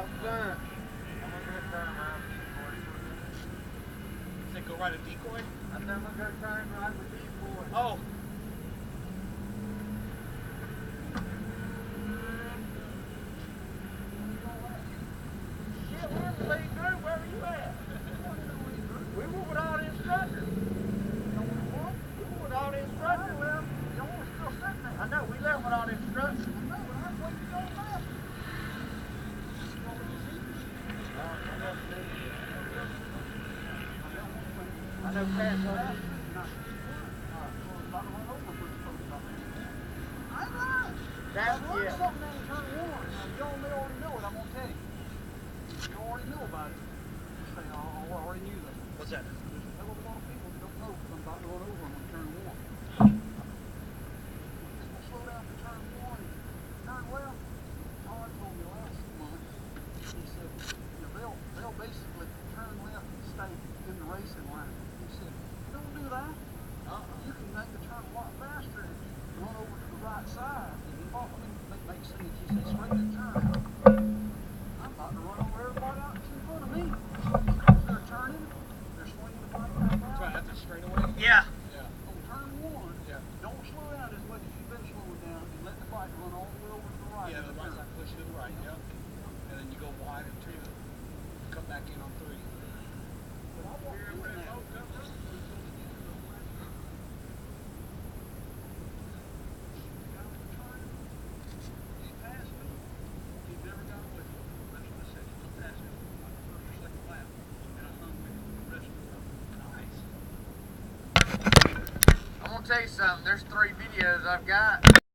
Have fun. I'm gonna go turn around decoy. Say go ride a decoy? I said I'm gonna go turn right with decoy. Oh. Shit, we're in the lead group. Where are you at? We were with all the instructors. We were with all the instructors. Well, y'all still sitting there. I know, we left with all the instructors. I know, but I'm waiting to go left. I know Pat's left. That's yeah. Something in turn one. You already know it. I'm gonna tell you. You already know about it. You say, oh, I already knew that. What's that? There's a hell of a lot of people that don't know because I'm about to run over them on turn one. It's gonna slow down to turn one. Turn left. Todd told me last month. He said, you know, they'll basically turn left and stay in the racing line. He said, don't do that. You can make the turn a lot faster if you run over to the right side. I mean, that makes sense. He said, straight in turn. I'm about to run over everybody out in front of me. They're turning, they're swinging the bike back out. Right, that's a straightaway? Yeah. Yeah. On turn one, Yeah. don't slow down as much as you've been slowing down and let the bike run all the way over to the right. Yeah, the right side push to the right, yep. And then you go wide and two. Come back in on three. But I won't do that. I'm gonna tell you something. There's 3 videos I've got.